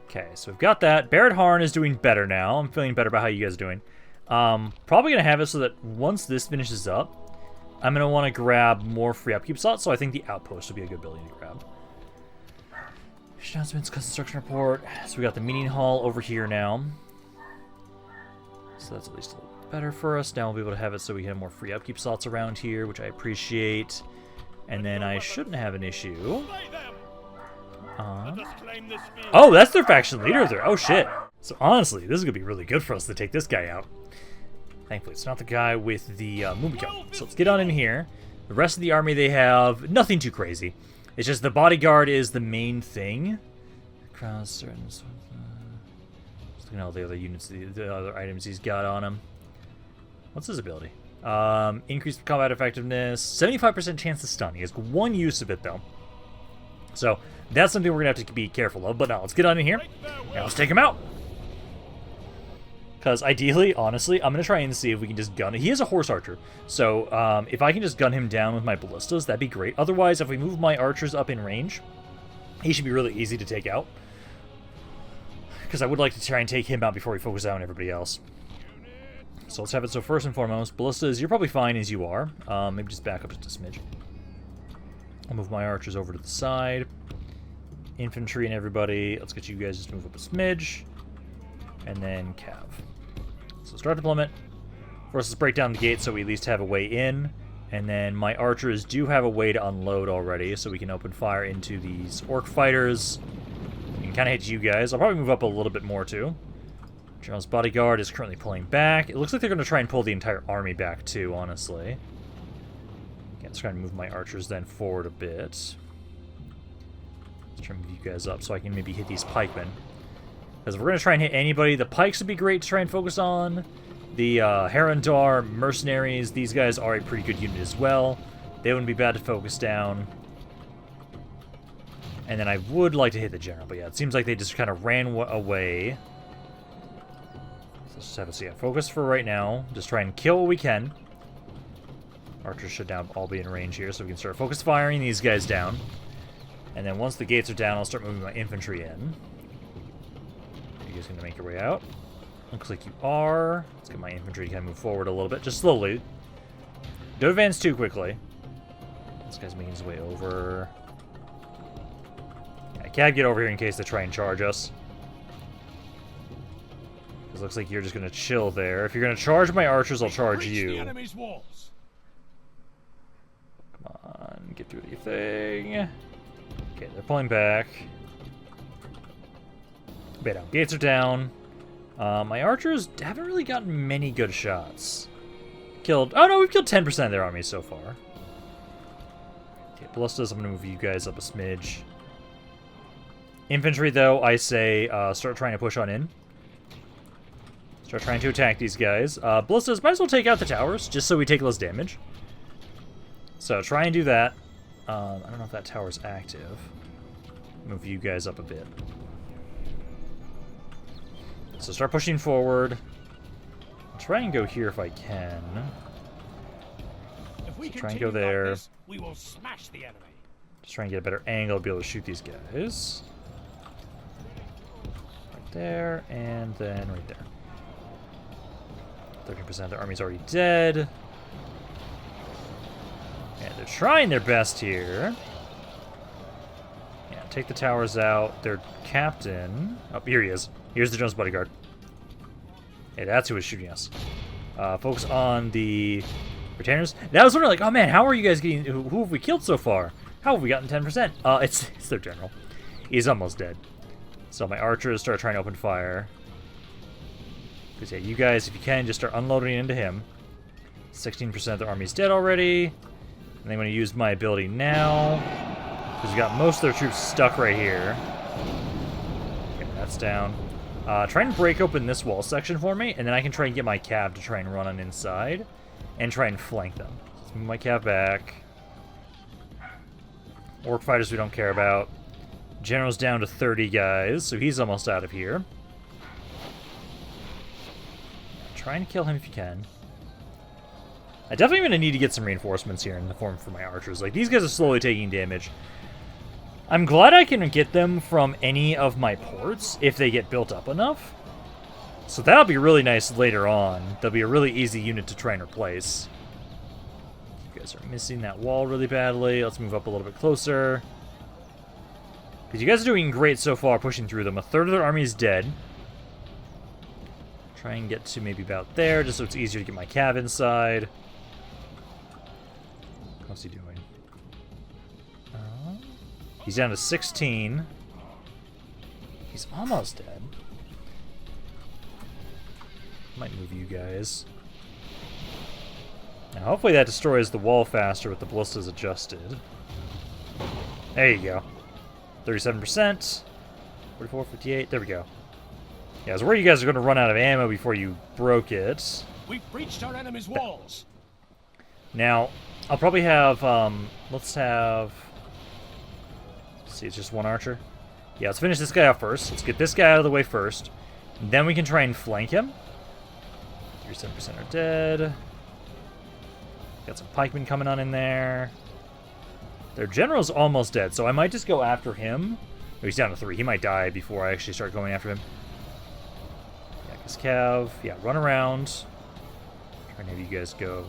Okay, so we've got that. Barad Harn is doing better now. I'm feeling better about how you guys are doing. Probably going to have it so that once this finishes up, I'm going to want to grab more free upkeep slots. So I think the outpost would be a good building to grab. Announcements, construction report. So we got the meeting hall over here now. So that's at least a little better for us. Now we'll be able to have it so we can have more free upkeep slots around here, which I appreciate. And then I shouldn't have an issue. Oh, that's their faction leader there. Oh, shit. So honestly, this is going to be really good for us to take this guy out. Thankfully, it's not the guy with the Mumiko. So let's get on in here. The rest of the army they have, nothing too crazy. It's just the bodyguard is the main thing. Cross certain... Just looking at all the other units, the other items he's got on him. What's his ability? Increased combat effectiveness, 75% chance to stun. He has one use of it, though. So, that's something we're going to have to be careful of. But now, let's get on in here, and let's take him out. Because ideally, honestly, I'm going to try and see if we can just gun... He is a horse archer, so if I can just gun him down with my ballistas, that'd be great. Otherwise, if we move my archers up in range, he should be really easy to take out. Because I would like to try and take him out before we focus out on everybody else. So let's have it. So first and foremost, ballistas, you're probably fine as you are. Maybe just back up just a smidge. I'll move my archers over to the side. Infantry and everybody. Let's get you guys just move up a smidge. And then cav. So start deployment. First, let's break down the gate so we at least have a way in. And then my archers do have a way to unload already, so we can open fire into these orc fighters. We can kind of hit you guys. I'll probably move up a little bit more too. General's bodyguard is currently pulling back. It looks like they're going to try and pull the entire army back too, honestly. Okay, let's try and move my archers then forward a bit. Let's try and move you guys up so I can maybe hit these pikemen. Because if we're going to try and hit anybody, the pikes would be great to try and focus on. The Harandar mercenaries, these guys are a pretty good unit as well. They wouldn't be bad to focus down. And then I would like to hit the general, but yeah, it seems like they just kind of ran away. Let's just have a see. Focus for right now. Just try and kill what we can. Archers should now all be in range here, so we can start focus firing these guys down. And then once the gates are down, I'll start moving my infantry in. Are you guys going to make your way out? Looks like you are. Let's get my infantry to kind of move forward a little bit, just slowly. Don't advance too quickly. This guy's making his way over. Yeah, I can't get over here in case they try and charge us. It looks like you're just going to chill there. If you're going to charge my archers, I'll charge you. Come on, get through your thing. Okay, they're pulling back. Okay, now, gates are down. My archers haven't really gotten many good shots. Killed... Oh, no, we've killed 10% of their army so far. Okay, ballistas, I'm going to move you guys up a smidge. Infantry, though, I say start trying to push on in. Start trying to attack these guys. Ballistas, might as well take out the towers, just so we take less damage. So, try and do that. I don't know if that tower's active. Move you guys up a bit. So start pushing forward. I'll try and go here if I can. If we try and go there. This, we will smash the enemy. Just try and get a better angle to be able to shoot these guys. Right there, and then right there. 13% of the army's already dead. And they're trying their best here. Yeah, take the towers out. Their captain... Oh, here he is. Here's the Jones bodyguard. Hey, that's who was shooting us. Focus on the retainers. That was sort of like, oh man, how are you guys getting... Who have we killed so far? How have we gotten 10%? It's their general. He's almost dead. So my archers start trying to open fire. Because yeah, you guys, if you can, just start unloading into him. 16% of the army's dead already. And I'm going to use my ability now. Because we've got most of their troops stuck right here. Okay, that's down. Try and break open this wall section for me, and then I can try and get my cav to try and run on inside. And try and flank them. Let's move my cav back. Orc fighters we don't care about. General's down to 30 guys, so he's almost out of here. Try and kill him if you can. I definitely going to need to get some reinforcements here in the form for my archers. Like, these guys are slowly taking damage. I'm glad I can get them from any of my ports if they get built up enough. So that'll be really nice later on. That'll be a really easy unit to try and replace. You guys are missing that wall really badly. Let's move up a little bit closer. Because you guys are doing great so far pushing through them. A third of their army is dead. Try and get to maybe about there, just so it's easier to get my cav inside. What's he doing? He's down to 16. He's almost dead. Might move you guys. Now, hopefully that destroys the wall faster with the ballistas adjusted. There you go. 37%. 44, 58. There we go. Yeah, I was worried you guys are going to run out of ammo before you broke it. We've breached our enemy's walls. Now, I'll probably have, let's see, it's just one archer. Yeah, let's finish this guy off first. Let's get this guy out of the way first. And then we can try and flank him. 37% are dead. Got some pikemen coming on in there. Their general's almost dead, so I might just go after him. Oh, he's down to 3. He might die before I actually start going after him. Yeah, because Cav, yeah, run around. Try and have you guys go.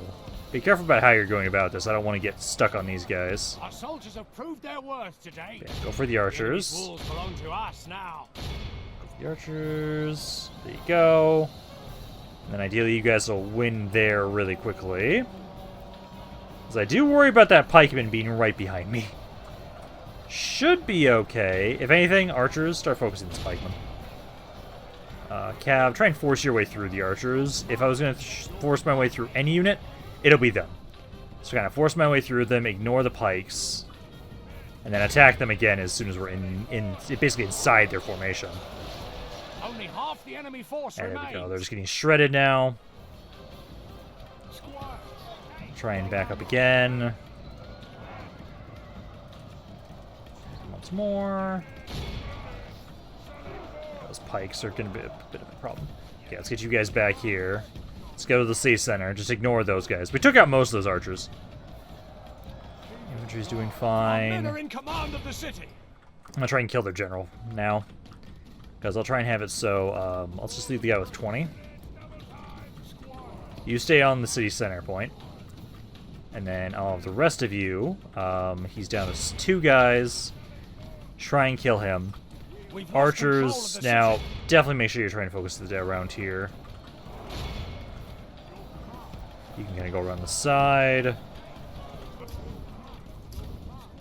Be careful about how you're going about this. I don't want to get stuck on these guys. Our soldiers have proved their worth today. Yeah, go for the archers. These walls belong to us now. Go for the archers. There you go. And then ideally you guys will win there really quickly. Because I do worry about that pikeman being right behind me. Should be okay. If anything, archers, start focusing this pikeman. Cav, try and force your way through the archers. If I was going to force my way through any unit, it'll be them. So kind of force my way through them, ignore the pikes, and then attack them again as soon as we're in basically inside their formation. Only half the enemy force And there remains. we go. They're just getting shredded now. Try and back up again. Once more. Those pikes are going to be a bit of a problem. Okay, let's get you guys back here. Let's go to the sea center. Just ignore those guys. We took out most of those archers. Infantry's doing fine. Men are in command of the city. I'm going to try and kill their general now. Because I'll try and have it so... let's just leave the guy with 20. You stay on the city center point. And then all of the rest of you, he's down to 2 guys. Try and kill him. Archers, now, definitely make sure you're trying to focus the day around here. You can kind of go around the side.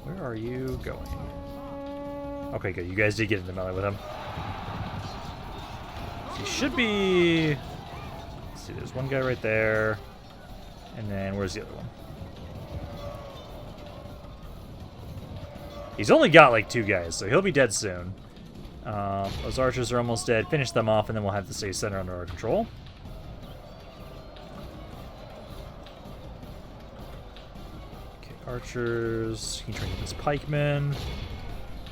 Where are you going? Okay, good. You guys did get into melee with him. So you should be... Let's see, there's one guy right there. And then, where's the other one? He's only got like 2 guys, so he'll be dead soon. Those archers are almost dead. Finish them off, and then we'll have the city center under our control. Okay, archers. You can try and get this pikeman.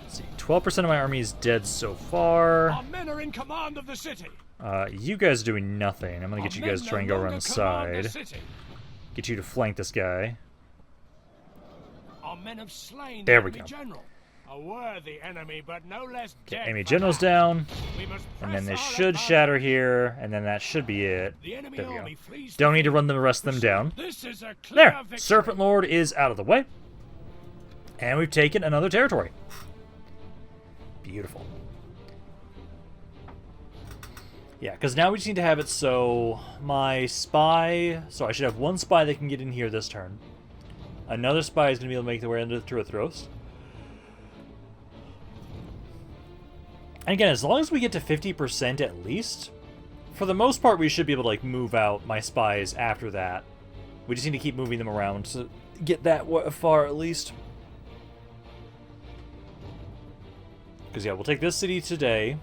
Let's see, 12% of my army is dead so far. Our men are in command of the city. You guys are doing nothing. I'm gonna get you guys to try and go around the side. Get you to flank this guy. Our men have slain There the we enemy go. general. A worthy enemy, but no less dead. Enemy for general's that. down. We must And then press they our should advantage. shatter here, and then that should be it. The enemy There we go. army flees Don't need to the run the rest of them down. This is a clear There! victory. Serpent Lord is out of the way. And we've taken another territory. Beautiful. Yeah, because now we just need to have it so my spy... So I should have 1 spy that can get in here this turn. Another spy is going to be able to make their way into the Tir Ethraid. And again, as long as we get to 50% at least, for the most part we should be able to like move out my spies after that. We just need to keep moving them around to get that far at least. Because yeah, we'll take this city today.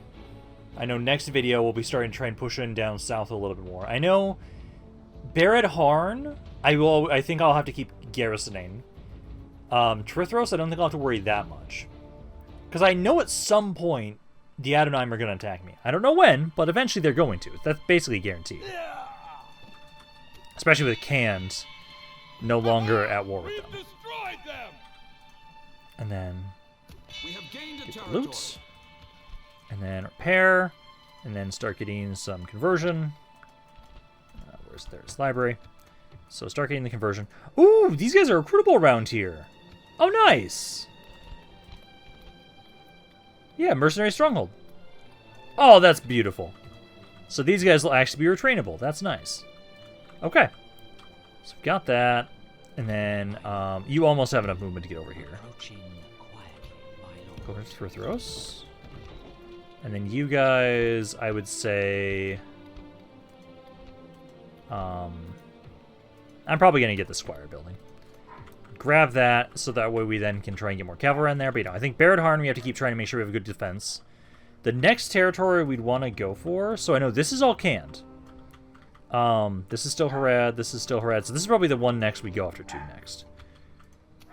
I know next video we'll be starting to try and push in down south a little bit more. I know Barad Harn, I think I'll have to keep garrisoning. Tir Ethraid, I don't think I'll have to worry that much. Because I know at some point the Adonai are going to attack me. I don't know when, but eventually they're going to. That's basically guaranteed. Especially with Cans no longer at war with them. And then We have gained a get the territory. loot. And then repair. And then start getting some conversion. There's library. So start getting the conversion. Ooh, these guys are recruitable around here. Oh, nice. Yeah, Mercenary Stronghold. Oh, that's beautiful. So these guys will actually be retrainable. That's nice. Okay. So we've got that. And then you almost have enough movement to get over here. Go over to Tir Ethraid. And then you guys, I would say... I'm probably going to get the Squire building. Grab that, so that way we then can try and get more cavalry in there. But, you know, I think Barad Harn, we have to keep trying to make sure we have a good defense. The next territory we'd want to go for, so I know this is all canned. This is still Harad, this is still Harad. So this is probably the one next we go after to next.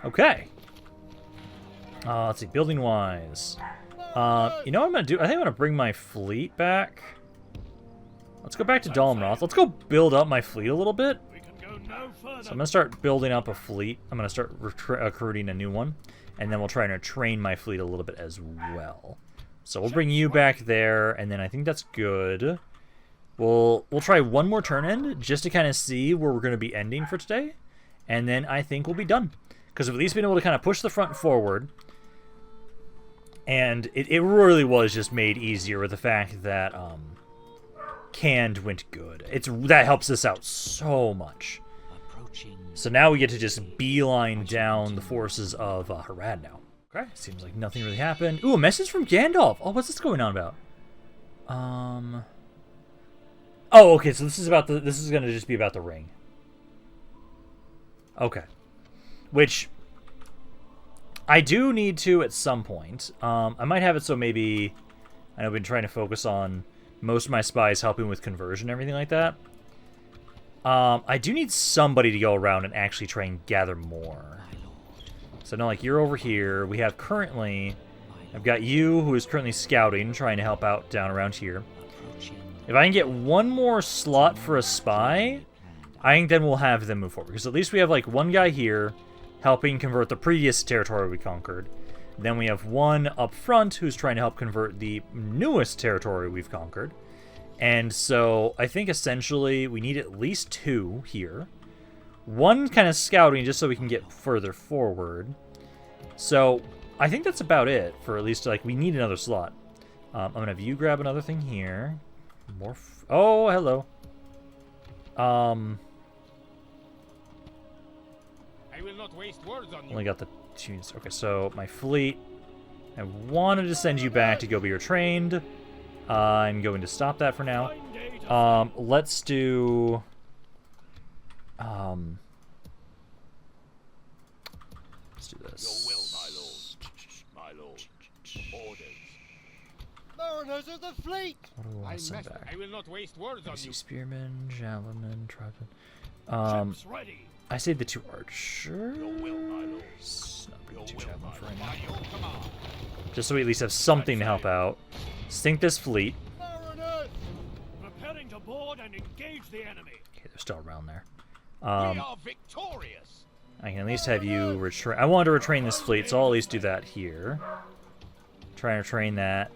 Okay. Let's see, building-wise. You know what I'm going to do? I think I'm going to bring my fleet back. Let's go back to Dol Amroth. Let's go build up my fleet a little bit. So I'm going to start building up a fleet. I'm going to start recruiting a new one. And then we'll try and train my fleet a little bit as well. So we'll bring you back there, and then I think that's good. We'll try one more turn end, just to kind of see where we're going to be ending for today. And then I think we'll be done. Because we've at least been able to kind of push the front forward. And it really was just made easier with the fact that canned went good. That helps us out so much. So now we get to just beeline down the forces of Harad now. Okay, seems like nothing really happened. Ooh, a message from Gandalf. Oh, what's this going on about? Oh, okay, so this is going to just be about the ring. Okay. Which I do need to at some point. I might have it so maybe I know I've been trying to focus on most of my spies helping with conversion and everything like that. I do need somebody to go around and actually try and gather more. So, no, like, you're over here. We have currently... I've got you, who is currently scouting, trying to help out down around here. If I can get one more slot for a spy, I think then we'll have them move forward. Because at least we have, like, one guy here helping convert the previous territory we conquered. Then we have one up front who's trying to help convert the newest territory we've conquered. And so I think essentially we need at least two here. One kind of scouting just so we can get further forward. So I think that's about it for at least, like, we need another slot. I'm going to have you grab another thing here. More oh, hello. I will not waste words on you. Only got the two. Okay, so my fleet. I wanted to send you back to go be retrained. I'm going to stop that for now. Let's do... let's do this. Your will, my lord. My lord. Orders. Mariners of the fleet! What do we want to send back? I will not waste words on you. Spearmen, javelin, tribesmen. Ships ready. I say the two archers. Your will, my lord. Not bring Your two will, javelin my for lord. right now. By your command. Just so we at least have something to help out. Sink this fleet. Mariners! Preparing to board and engage the enemy. Okay, they're still around there. We are victorious. I can at least have you retrain. I wanted to retrain this fleet, so I'll at least do that here. Try and retrain that.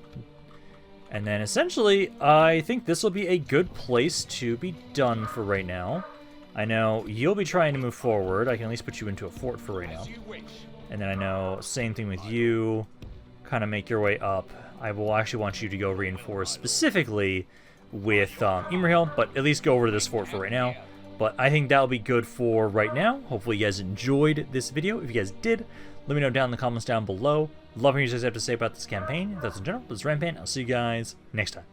And then essentially, I think this will be a good place to be done for right now. I know you'll be trying to move forward. I can at least put you into a fort for right now. As you wish. And then I know, same thing with you. Kind of make your way up. I will actually want you to go reinforce specifically with Imrahil, but at least go over to this fort for right now. But I think that'll be good for right now. Hopefully you guys enjoyed this video. If you guys did, let me know down in the comments down below. Love hearing what you guys have to say about this campaign. That's in general. This is Rampaned. I'll see you guys next time.